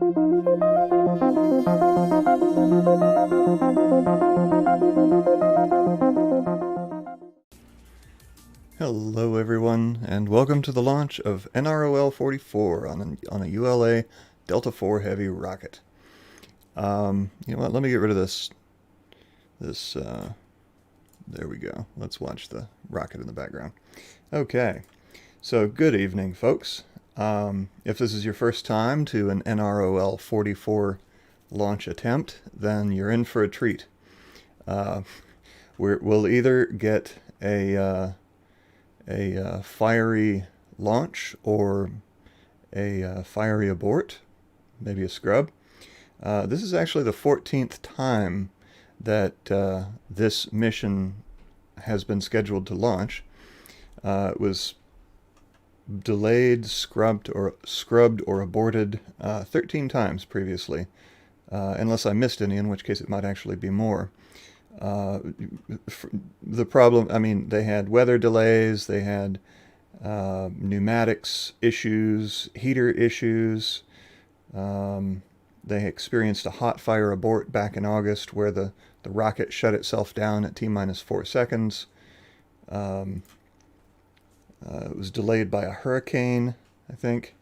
Hello everyone, and welcome to the launch of NROL-44 on a ULA Delta IV Heavy rocket. You know what, let me get rid of this, there we go. Let's watch the rocket in the background. Okay, so good evening folks. If this is your first time to an NROL-44 launch attempt, then you're in for a treat. We'll either get a fiery launch or a fiery abort, maybe a scrub. This is actually the 14th time that this mission has been scheduled to launch. It was delayed, scrubbed, or aborted 13 times previously, unless I missed any, in which case it might actually be more. The problem, I mean, they had weather delays, they had pneumatics issues, heater issues. They experienced a hot fire abort back in August where the rocket shut itself down at T-minus 4 seconds. It was delayed by a hurricane, I think.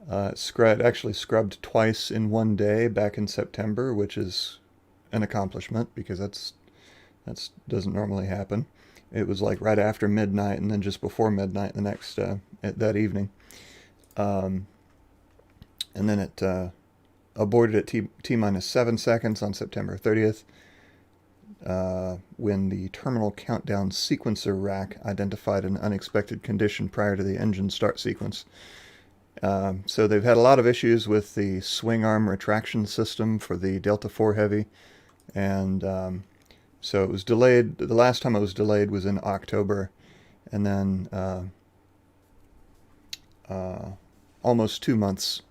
It actually scrubbed twice in one day back in September, which is an accomplishment because that doesn't normally happen. It was like right after midnight and then just before midnight the next that evening, and then it aborted at T-minus 7 seconds on September 30th when the terminal countdown sequencer rack identified an unexpected condition prior to the engine start sequence. So they've had a lot of issues with the swing arm retraction system for the Delta IV Heavy. And so it was delayed. The last time it was delayed was in October, and then almost 2 months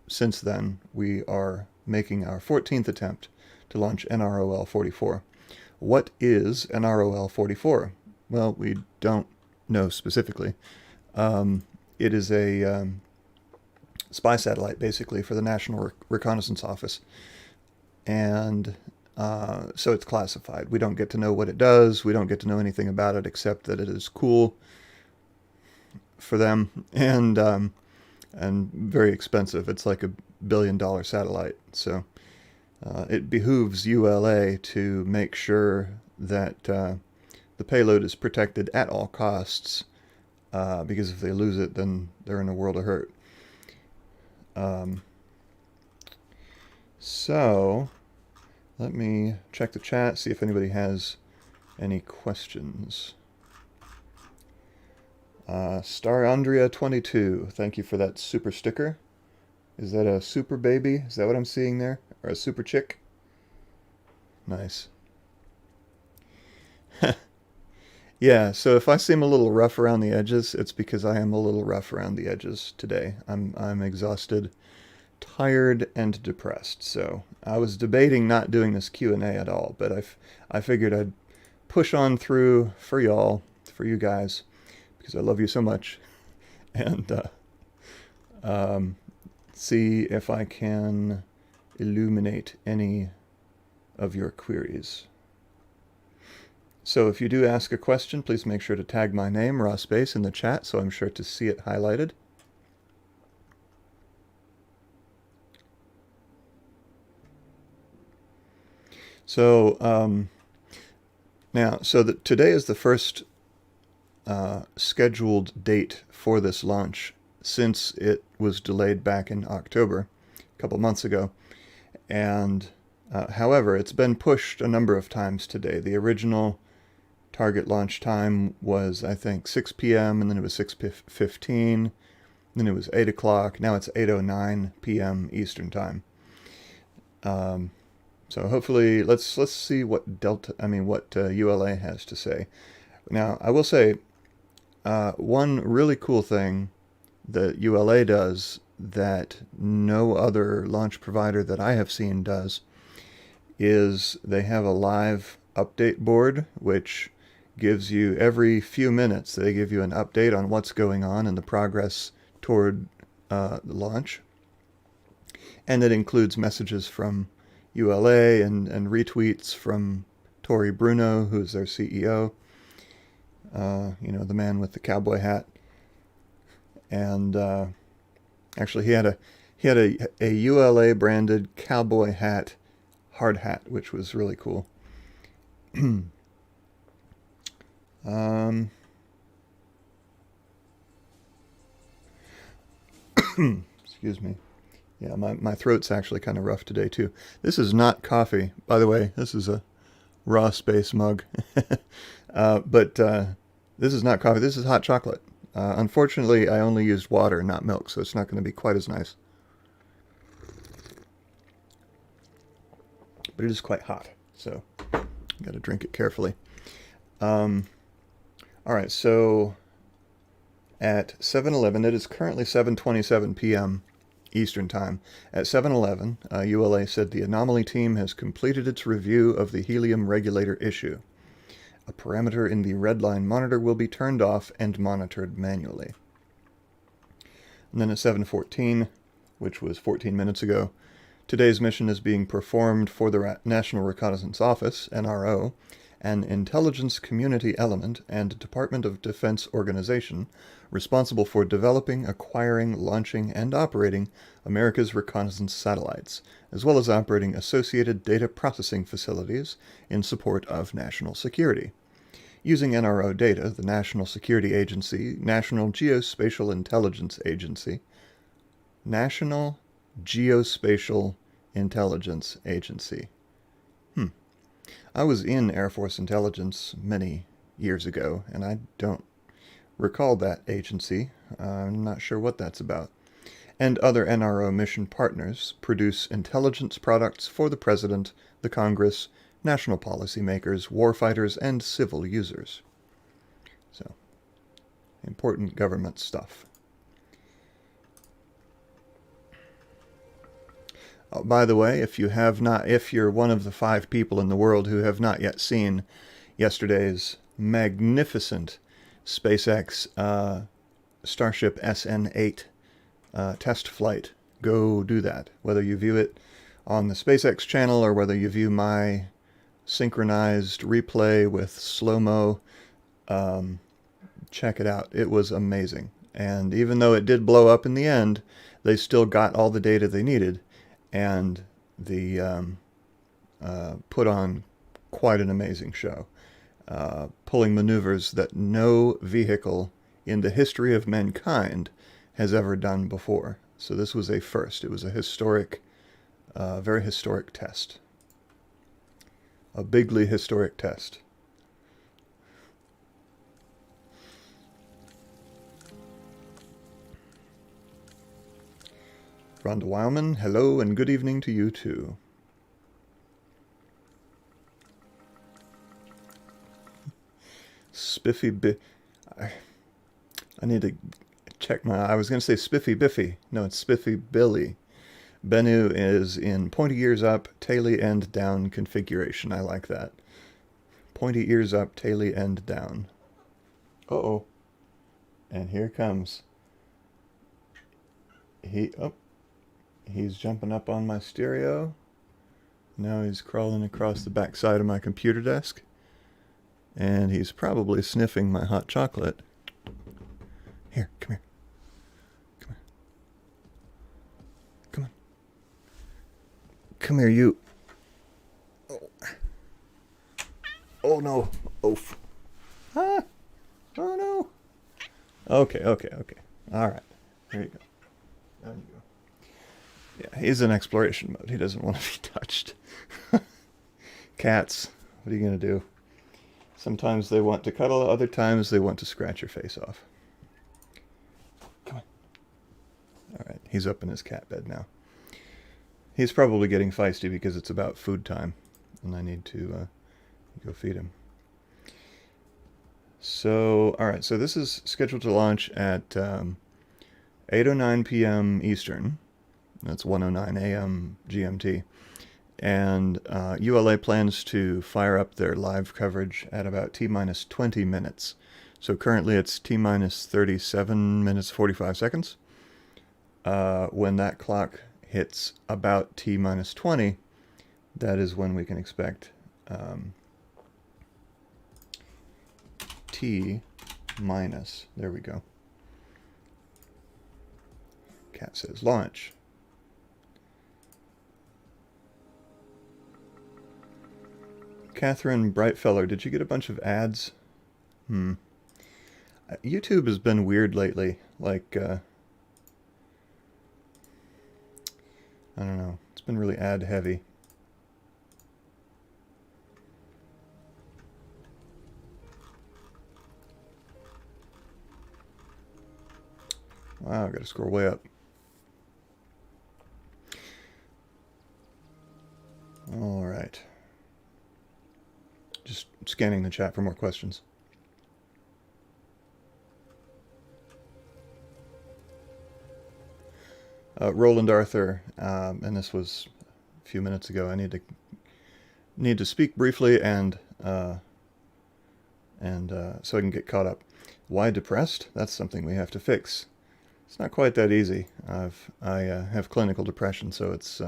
since then, we are making our 14th attempt to launch NROL-44. What is NROL-44? Well, we don't know specifically. It is a spy satellite, basically, for the National Reconnaissance Office. And so it's classified. We don't get to know what it does. We don't get to know anything about it except that it is cool for them and very expensive. It's like $1 billion satellite. So it behooves ULA to make sure that the payload is protected at all costs, because if they lose it, then they're in a world of hurt. So let me check the chat, see if anybody has any questions. Star Andrea 22, thank you for that super sticker. Is that a super baby? Is that what I'm seeing there? Or a super chick? Nice. Yeah, so if I seem a little rough around the edges, it's because I am a little rough around the edges today. I'm exhausted, tired, and depressed. So I was debating not doing this Q&A at all, but I figured I'd push on through for y'all, for you guys, because I love you so much, and see if I can illuminate any of your queries. So if you do ask a question, please make sure to tag my name, Raw Space, in the chat so I'm sure to see it highlighted. So today is the first scheduled date for this launch since it was delayed back in October, a couple months ago. And however, it's been pushed a number of times today. The original target launch time was, I think, 6 p.m. and then it was 6:15, then it was 8 o'clock. Now it's 8:09 p.m. Eastern time. So hopefully, let's see what ULA has to say. Now, I will say one really cool thing that ULA does that no other launch provider that I have seen does is they have a live update board, which gives you every few minutes, they give you an update on what's going on and the progress toward the launch. And it includes messages from ULA and retweets from Tory Bruno, who's their CEO, the man with the cowboy hat. And actually, he had a ULA branded cowboy hat, hard hat, which was really cool. Excuse me. Yeah, my throat's actually kind of rough today, too. This is not coffee. By the way, this is a raw space mug. But this is not coffee. This is hot chocolate. Unfortunately, I only used water, not milk, so it's not going to be quite as nice. But it is quite hot, so got to drink it carefully. All right, so at 7-Eleven, it is currently 7:27 p.m. Eastern Time. At 7-Eleven, ULA said the anomaly team has completed its review of the helium regulator issue. A parameter in the red line monitor will be turned off and monitored manually. And then at 7:14, which was 14 minutes ago, today's mission is being performed for the National Reconnaissance Office, NRO, an intelligence community element and Department of Defense organization responsible for developing, acquiring, launching, and operating America's reconnaissance satellites, as well as operating associated data processing facilities in support of national security. Using NRO data, the National Security Agency, National Geospatial Intelligence Agency, National Geospatial Intelligence Agency. I was in Air Force Intelligence many years ago, and I don't recall that agency. I'm not sure what that's about. And other NRO mission partners produce intelligence products for the President, the Congress, national policymakers, warfighters, and civil users. So, important government stuff. By the way, if you're one of the 5 people in the world who have not yet seen yesterday's magnificent SpaceX Starship SN8 test flight, go do that. Whether you view it on the SpaceX channel or whether you view my synchronized replay with slow-mo, check it out. It was amazing. And even though it did blow up in the end, they still got all the data they needed. And put on quite an amazing show, pulling maneuvers that no vehicle in the history of mankind has ever done before. So this was a first. It was a historic, very historic test. A bigly historic test. Rhonda Wildman, hello and good evening to you too. I need to check I was going to say Spiffy Biffy. No, it's Spiffy Billy. Bennu is in pointy ears up, taily end down configuration. I like that. Pointy ears up, taily end down. Uh-oh. And here comes. He's jumping up on my stereo. Now he's crawling across the back side of my computer desk. And he's probably sniffing my hot chocolate. Here, come here. Come here. Come on. Come here, you. Oh, oh no. Oof. Ah. Oh no. Okay. All right. There you go. There you go. Yeah, he's in exploration mode. He doesn't want to be touched. Cats, what are you going to do? Sometimes they want to cuddle, other times they want to scratch your face off. Come on. All right, he's up in his cat bed now. He's probably getting feisty because it's about food time, and I need to go feed him. So, all right, so this is scheduled to launch at 8:09 p.m. Eastern. That's 1:09 a.m. GMT. And ULA plans to fire up their live coverage at about T-minus 20 minutes. So currently it's T-minus 37 minutes 45 seconds. When that clock hits about t minus 20, that is when we can expect t minus, there we go. Cat says launch. Catherine Brightfeller, did you get a bunch of ads? YouTube has been weird lately. Like, I don't know. It's been really ad heavy. Wow, I gotta scroll way up. All right. Just scanning the chat for more questions. Roland Arthur, and this was a few minutes ago. I need to speak briefly and so I can get caught up. Why depressed? That's something we have to fix. It's not quite that easy. I have clinical depression, so it's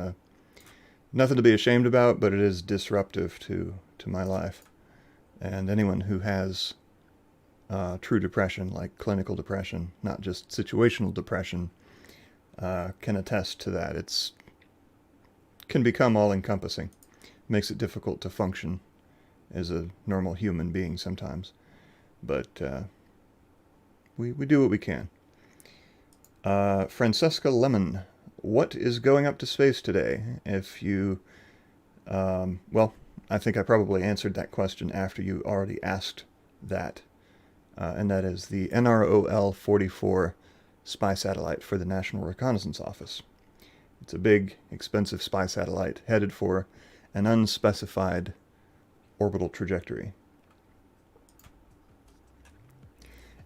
nothing to be ashamed about, but it is disruptive to my life. And anyone who has true depression, like clinical depression, not just situational depression, can attest to that. It's can become all-encompassing. Makes it difficult to function as a normal human being sometimes. But we do what we can. Francesca Lemon, what is going up to space today? If you, well, I think I probably answered that question after you already asked that. And that is the NROL-44 spy satellite for the National Reconnaissance Office. It's a big, expensive spy satellite headed for an unspecified orbital trajectory.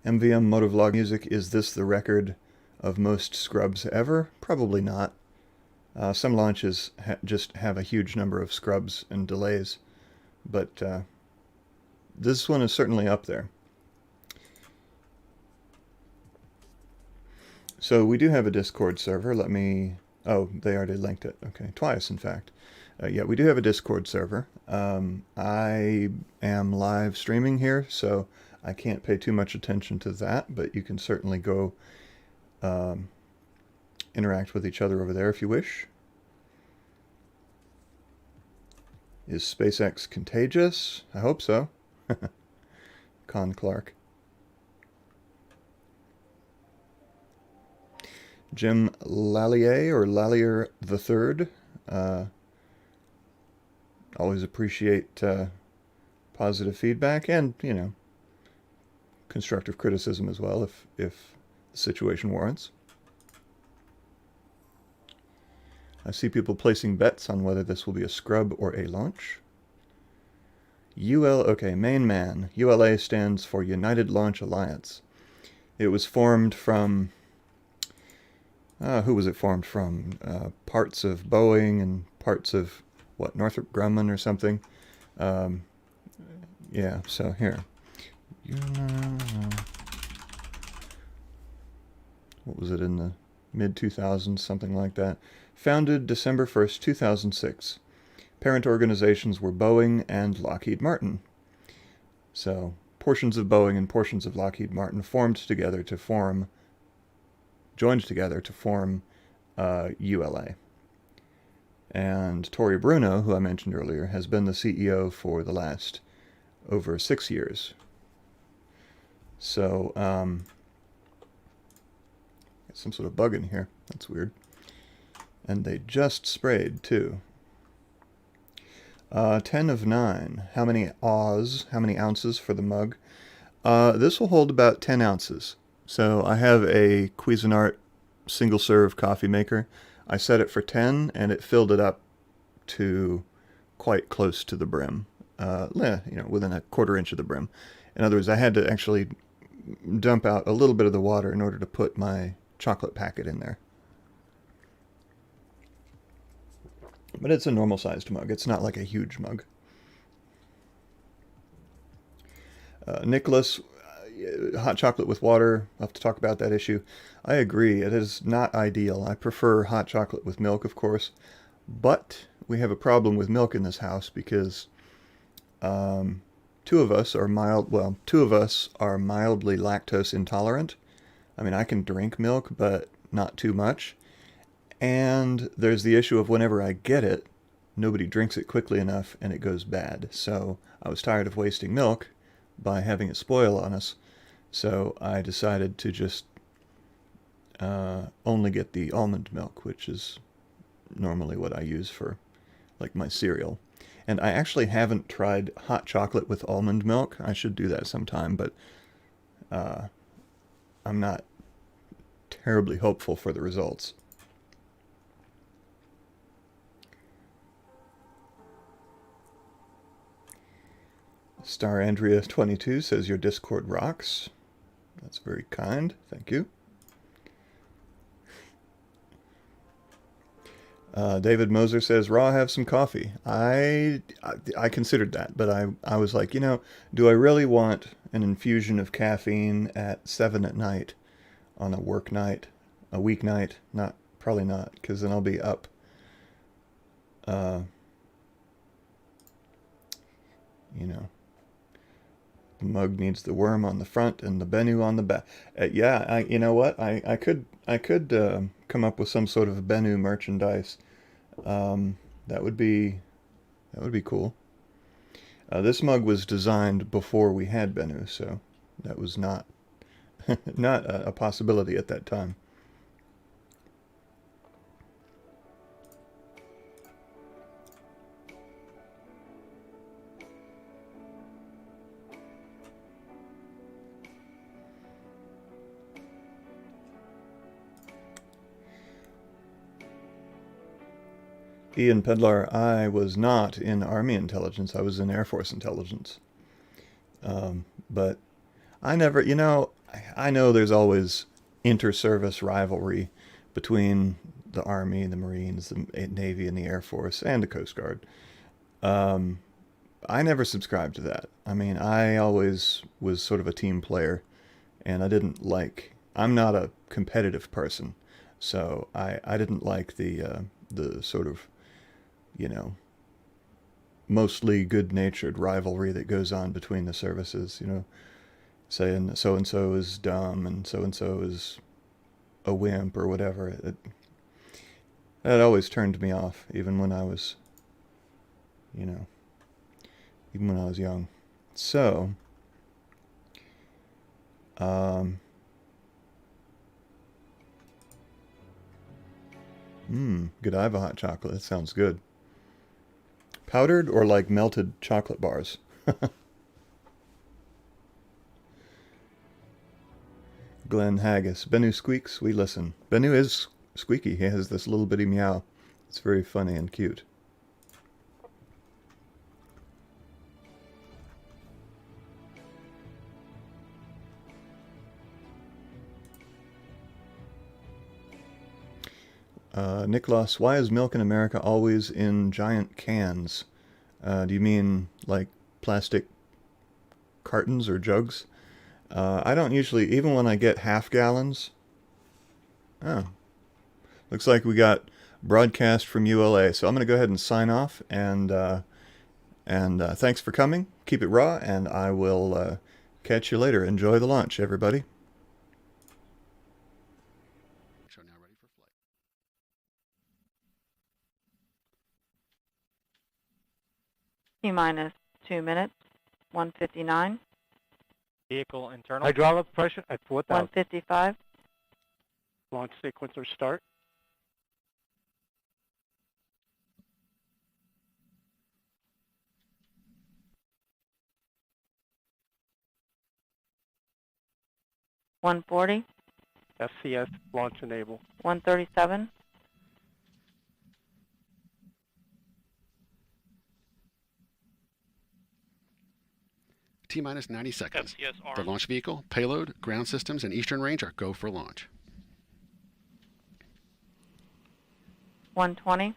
MVM Motovlog Music, is this the record of most scrubs ever? Probably not. Some launches just have a huge number of scrubs and delays, but this one is certainly up there. So we do have a Discord server. Let me... Oh, they already linked it. Okay, twice, in fact. Yeah, we do have a Discord server. I am live streaming here, so I can't pay too much attention to that, but you can certainly go interact with each other over there if you wish. Is SpaceX contagious? I hope so. Con Clark. Jim Lallier, or Lallier III. Always appreciate positive feedback and, you know, constructive criticism as well if the situation warrants. I see people placing bets on whether this will be a scrub or a launch. Okay, main man. ULA stands for United Launch Alliance. It was formed from... who was it formed from? Parts of Boeing and parts of, what, Northrop Grumman or something? Yeah, so here. What was it, in the mid-2000s, something like that? Founded December 1st, 2006. Parent organizations were Boeing and Lockheed Martin. So, portions of Boeing and portions of Lockheed Martin joined together to form ULA. And Tori Bruno, who I mentioned earlier, has been the CEO for the last over 6 years. So, some sort of bug in here. That's weird. And they just sprayed, too. 10 of 9. How many ounces for the mug? This will hold about 10 ounces. So I have a Cuisinart single-serve coffee maker. I set it for 10, and it filled it up to quite close to the brim. Within a quarter inch of the brim. In other words, I had to actually dump out a little bit of the water in order to put my chocolate packet in there. But it's a normal-sized mug. It's not like a huge mug. Nicholas, hot chocolate with water. I'll have to talk about that issue. I agree. It is not ideal. I prefer hot chocolate with milk, of course. But we have a problem with milk in this house because two of us are mildly lactose intolerant. I mean, I can drink milk, but not too much. And there's the issue of whenever I get it, nobody drinks it quickly enough and it goes bad. So I was tired of wasting milk by having it spoil on us. So I decided to just only get the almond milk, which is normally what I use for like my cereal. And I actually haven't tried hot chocolate with almond milk. I should do that sometime, but I'm not terribly hopeful for the results. Star Andrea 22 says your Discord rocks. That's very kind. Thank you. David Moser says, Raw, have some coffee. I considered that, but I was like, do I really want an infusion of caffeine at 7 at night on a work night, a weeknight? Probably not, because then I'll be up. The mug needs the worm on the front and the Bennu on the back. Yeah, you know what? I could come up with some sort of Bennu merchandise. That would be cool. This mug was designed before we had Bennu, so that was not not a possibility at that time. Ian Pedlar, I was not in Army intelligence. I was in Air Force intelligence. But I never, I know there's always inter-service rivalry between the Army, the Marines, the Navy, and the Air Force, and the Coast Guard. I never subscribed to that. I mean, I always was sort of a team player, and I'm not a competitive person, so I didn't like the sort of, mostly good-natured rivalry that goes on between the services, saying so-and-so is dumb and so-and-so is a wimp or whatever. That always turned me off, even when I was, even when I was young. So, Godiva hot chocolate, that sounds good. Powdered or like melted chocolate bars? Glenn Haggis. Bennu squeaks, we listen. Bennu is squeaky. He has this little bitty meow. It's very funny and cute. Niklas, why is milk in America always in giant cans? Do you mean like plastic cartons or jugs? I don't usually, even when I get half gallons. Oh, looks like we got broadcast from ULA. So I'm going to go ahead and sign off. And thanks for coming. Keep it raw, and I will catch you later. Enjoy the launch, everybody. T-minus 2 minutes, 159. Vehicle internal. Hydraulic pressure at 4,000. 155. Launch sequencer start. $140. SCS launch enable. 137. T-minus 90 seconds. FCS armed. The launch vehicle, payload, ground systems, and Eastern Range are go for launch. 120.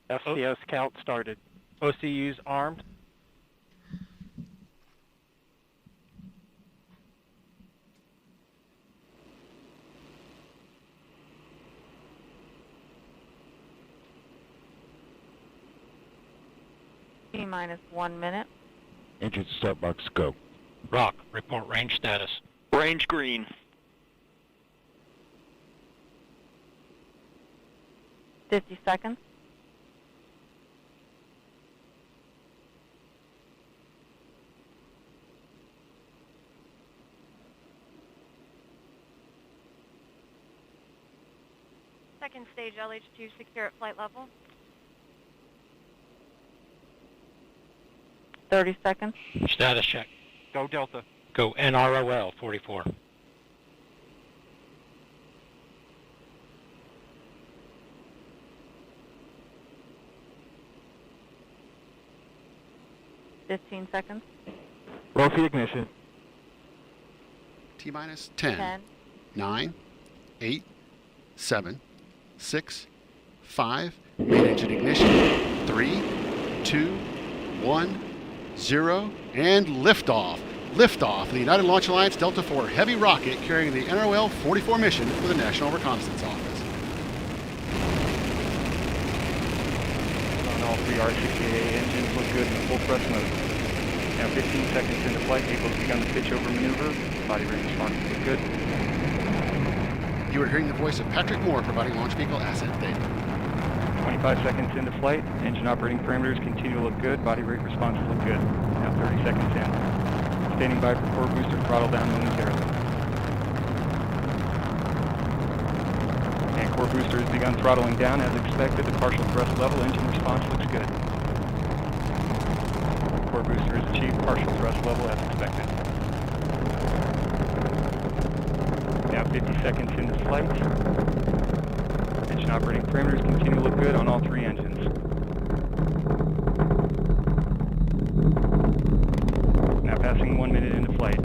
FCS count started. OCUs armed. T-minus 1 minute. Engine start box go. Rock, report range status. Range green. 50 seconds. Second stage LH2 secure at flight level. 30 seconds. Status check. Go Delta. Go NROL-44. Fifteen seconds. Roll for ignition. T-minus 10, 10, 9, 8, 7, 6, 5, main engine ignition, 3, 2, 1, 0, and liftoff. Liftoff, the United Launch Alliance Delta IV Heavy rocket carrying the NROL-44 mission for the National Reconnaissance Office. On all three R-60A engines look good in the full thrust mode. Now 15 seconds into flight, vehicle's begun the pitch over maneuver. Body rate response look good. You are hearing the voice of Patrick Moore providing launch vehicle ascent data. 25 seconds into flight, engine operating parameters continue to look good. Body rate responses look good. Now 30 seconds in. Standing by for core booster throttle down momentarily. And core booster has begun throttling down as expected. The partial thrust level engine response looks good. Core booster has achieved partial thrust level as expected. Now 50 seconds into flight. Engine operating parameters continue to look good on all three engines. Now passing 1 minute into flight.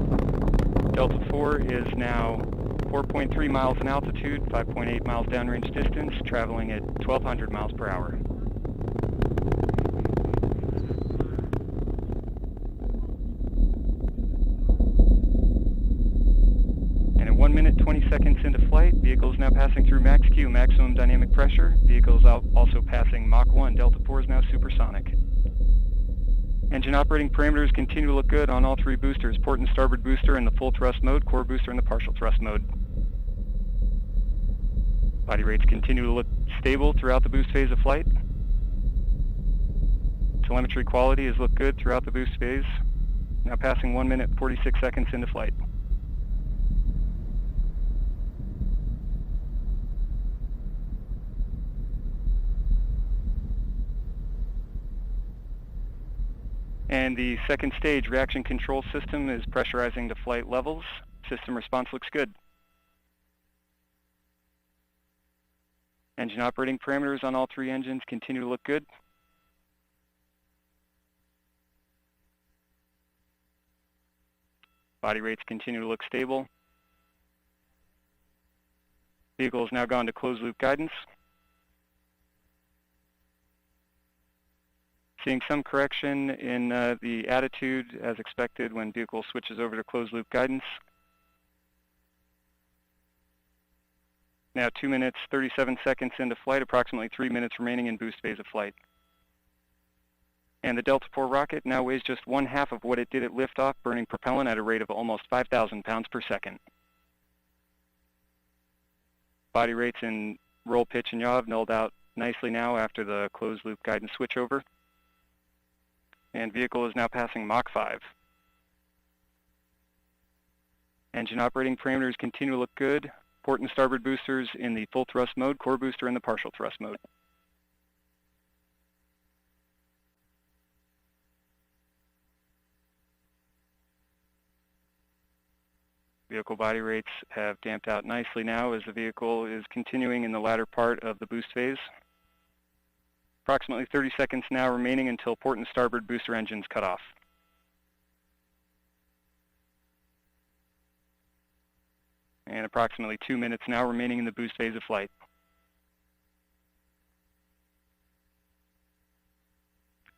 Delta IV is now 4.3 miles in altitude, 5.8 miles downrange distance, traveling at 1,200 miles per hour. And at 1 minute, 20 seconds into flight, vehicle is now passing through max Q, maximum dynamic pressure. Vehicle is also passing Mach 1. Delta IV is now supersonic. Engine operating parameters continue to look good on all three boosters. Port and starboard booster in the full thrust mode, core booster in the partial thrust mode. Body rates continue to look stable throughout the boost phase of flight. Telemetry quality has looked good throughout the boost phase. Now passing 1 minute, 46 seconds into flight. And the second stage reaction control system is pressurizing to flight levels. System response looks good. Engine operating parameters on all three engines continue to look good. Body rates continue to look stable. Vehicle has now gone to closed loop guidance. Seeing some correction in the attitude as expected when vehicle switches over to closed loop guidance. Now 2 minutes, 37 seconds into flight, approximately 3 minutes remaining in boost phase of flight. And the Delta IV rocket now weighs just 1/2 of what it did at liftoff, burning propellant at a rate of almost 5,000 pounds per second. Body rates in roll, pitch, and yaw have nulled out nicely now after the closed loop guidance switchover. And vehicle is now passing Mach 5. Engine operating parameters continue to look good. Port and starboard boosters in the full thrust mode, core booster in the partial thrust mode. Vehicle body rates have damped out nicely now as the vehicle is continuing in the latter part of the boost phase. Approximately 30 seconds now remaining until port and starboard booster engines cut off. And approximately 2 minutes now remaining in the boost phase of flight.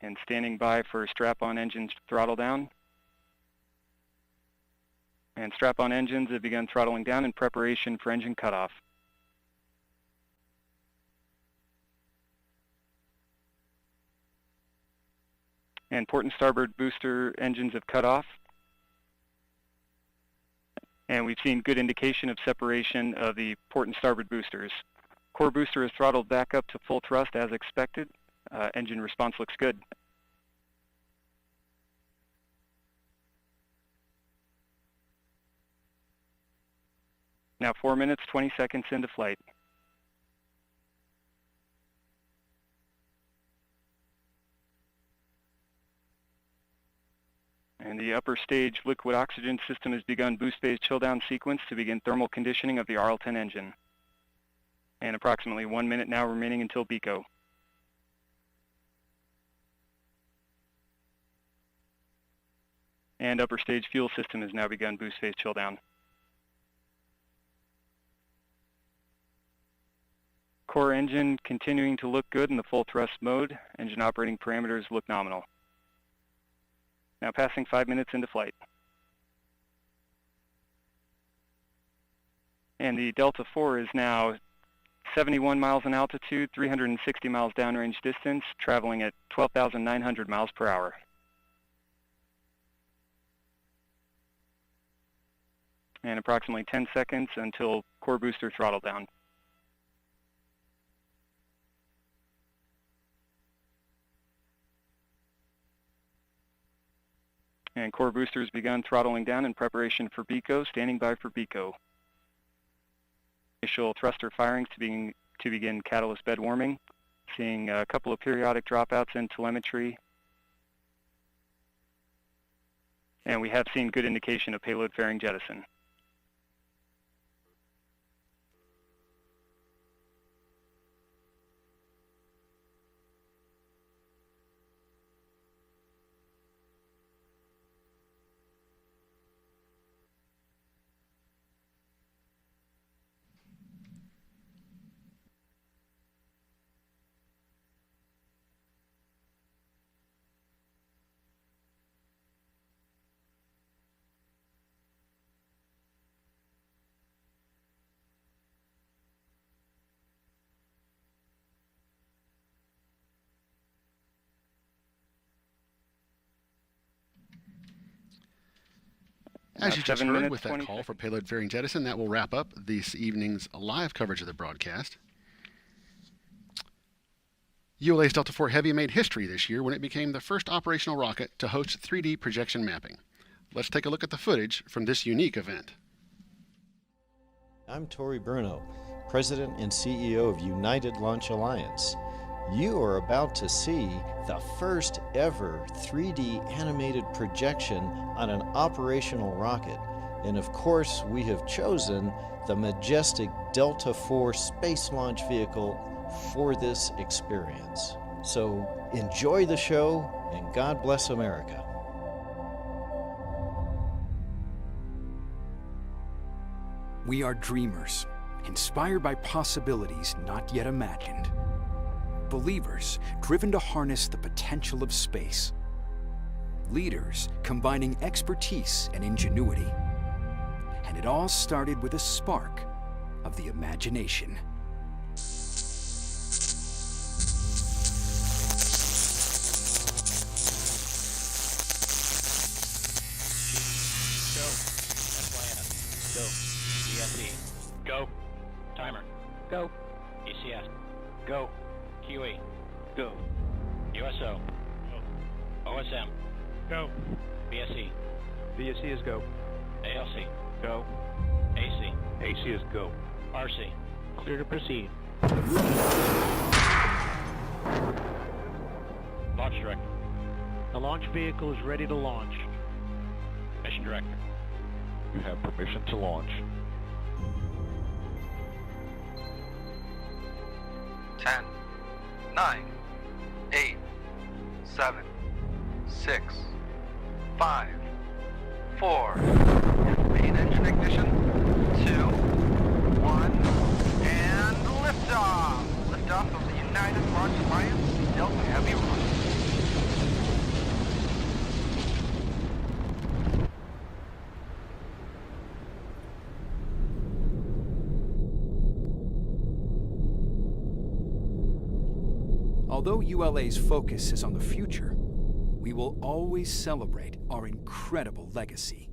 And standing by for strap-on engines throttle down. And strap-on engines have begun throttling down in preparation for engine cutoff. And port and starboard booster engines have cut off. And we've seen good indication of separation of the port and starboard boosters. Core booster is throttled back up to full thrust as expected. Engine response looks good. Now 4 minutes, 20 seconds into flight. And the upper stage liquid oxygen system has begun boost phase chill down sequence to begin thermal conditioning of the RL-10 engine. And approximately 1 minute now remaining until BECO. And upper stage fuel system has now begun boost phase chill down. Core engine continuing to look good in the full thrust mode. Engine operating parameters look nominal. Now passing 5 minutes into flight. And the Delta IV is now 71 miles in altitude, 360 miles downrange distance, traveling at 12,900 miles per hour. And approximately 10 seconds until core booster throttle down. And core boosters begun throttling down in preparation for BECO, standing by for BECO. Initial thruster firings to begin catalyst bed warming, seeing a couple of periodic dropouts in telemetry. And we have seen good indication of payload fairing jettison. As you just 7 heard minutes, with that 20 call for seconds. payload fairing jettison, that will wrap up this evening's live coverage of the broadcast. ULA's Delta IV Heavy made history this year when it became the first operational rocket to host 3D projection mapping. Let's take a look at the footage from this unique event. I'm Tori Bruno, President and CEO of United Launch Alliance. You are about to see the first ever 3D animated projection on an operational rocket. And of course, we have chosen the majestic Delta IV space launch vehicle for this experience. So enjoy the show and God bless America. We are dreamers, inspired by possibilities not yet imagined. Believers driven to harness the potential of space. Leaders combining expertise and ingenuity. And it all started with a spark of the imagination. Go. FYS. Go. ESE. Go. Timer. Go. ECS. Go. QE. Go. USO. Go. OSM. Go. BSE. BSE is go. ALC. Go. AC. AC is go. RC. Clear to proceed. Launch director. The launch vehicle is ready to launch. Mission director. You have permission to launch. 10, 9, 8, 7, 6, 5, 4, main engine ignition, 2, 1, and liftoff! Liftoff of the United Launch Alliance Delta Heavy rocket. Although ULA's focus is on the future, we will always celebrate our incredible legacy.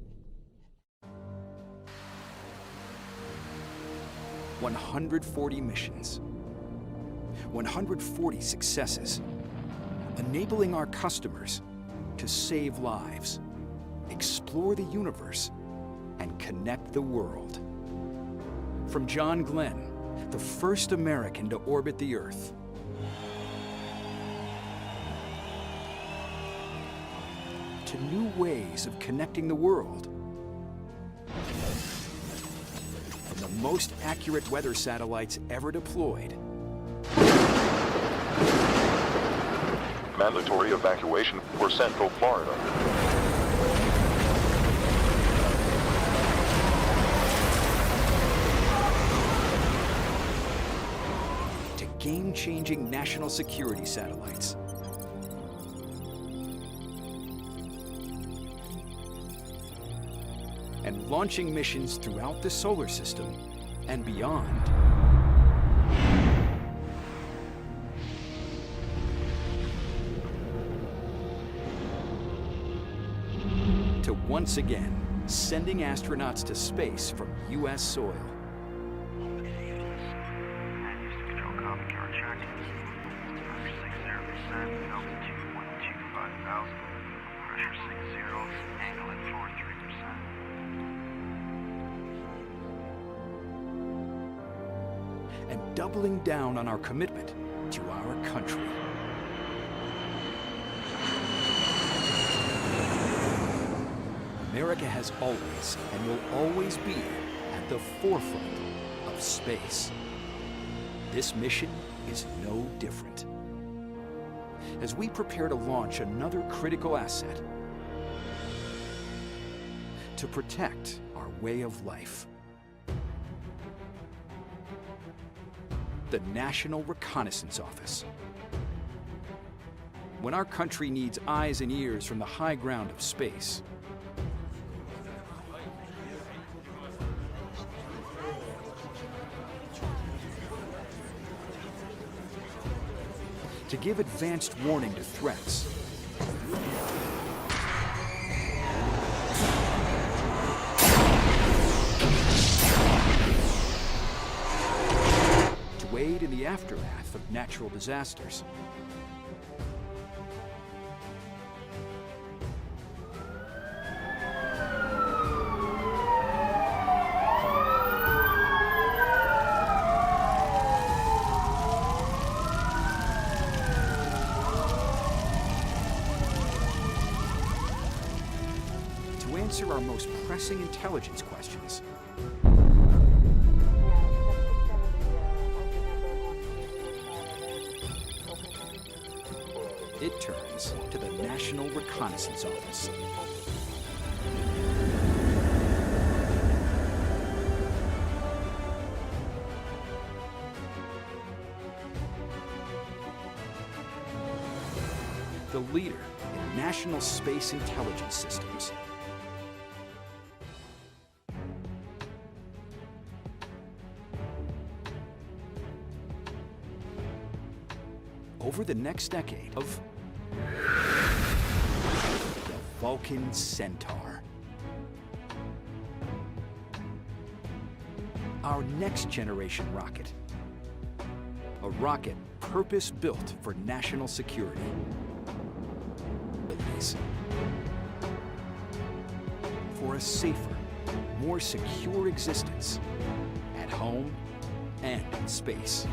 140 missions, 140 successes, enabling our customers to save lives, explore the universe, and connect the world. From John Glenn, the first American to orbit the Earth, to new ways of connecting the world, from the most accurate weather satellites ever deployed, mandatory evacuation for Central Florida. to game-changing national security satellites. And launching missions throughout the solar system and beyond. To once again sending astronauts to space from U.S. soil. And doubling down on our commitment to our country. America has always and will always be at the forefront of space. This mission is no different. As we prepare to launch another critical asset to protect our way of life. The National Reconnaissance Office. When our country needs eyes and ears from the high ground of space, to give advanced warning to threats, to aid in the aftermath of natural disasters, to answer our most pressing intelligence questions. It turns to the National Reconnaissance Office. The leader in national space intelligence systems. Over the next decade of the Vulcan Centaur. Our next generation rocket. A rocket purpose-built for national security. For a safer, more secure existence at home and in space.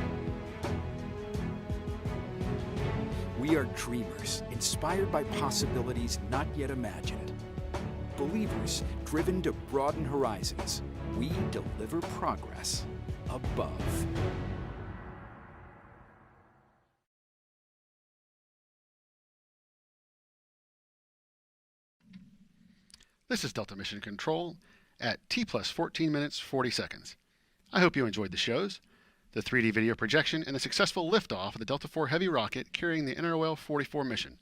We are dreamers, inspired by possibilities not yet imagined. Believers, driven to broaden horizons. We deliver progress above. This is Delta Mission Control at T plus 14 minutes 40 seconds. I hope you enjoyed the shows, the 3D video projection, and the successful liftoff of the Delta IV Heavy rocket carrying the NROL-44 mission.